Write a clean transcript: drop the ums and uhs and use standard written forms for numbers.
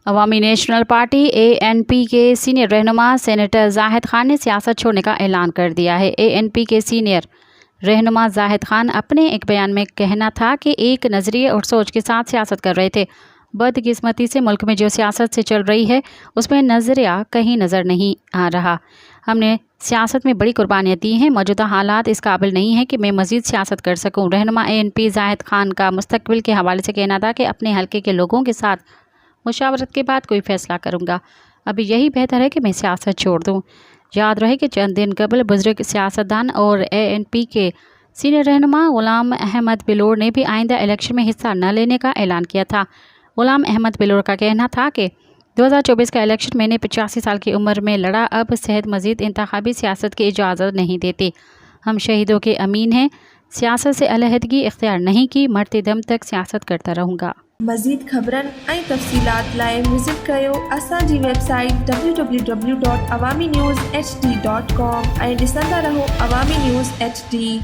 अवामी national party ANP के senior रहनुमा senator Zahid Khan ने सियासत छोड़ने का ऐलान कर दिया है। ANP के सीनियर रहनुमा जाहिद खान अपने एक बयान में कहना था कि एक नज़रिए और सोच के साथ सियासत कर रहे थे। बदकिस्मती से मुल्क में जो सियासत से चल रही है उसमें नज़रिया कहीं नज़र नहीं आ रहा। हमने सियासत में बड़ी कुर्बानियाँ दी हैं। मौजूदा हालात इस काबिल नहीं है कि मैं मज़ीद सियासत कर सकूँ। रहनुमा ANP जाहिद खान का मुस्तकबिल के हवाले से कहना था कि अपने हल्के के लोगों के साथ मुशावरत के बाद कोई फ़ैसला करूँगा। अभी यही बेहतर है कि मैं सियासत छोड़ दूँ। याद रहे कि चंद दिन कबल बुजुर्ग सियासतदान और ANP के सीनियर रहनुमा गुलाम अहमद बिलोर ने भी आइंदा इलेक्शन में हिस्सा न लेने का ऐलान किया था। गुलाम अहमद बिलोर का कहना था कि 2024 का इलेक्शन मैंने 85 साल की उम्र में लड़ा, अब सेहत मज़ीद इंतखाबी सियासत की इजाज़त नहीं देती। हम शहीदों के अमीन हैं, सियासत से अलहदगी इख्तियार नहीं की, मरते दम तक सियासत करता रहूँगा। मज़ीद ख़बरनि ऐं तफ़सीलात लाइ विज़िट कयो असांजी वेबसाइट www.awamiNewsHD.com ऐं ॾिसंदा रहो अवामी न्यूज़ HD।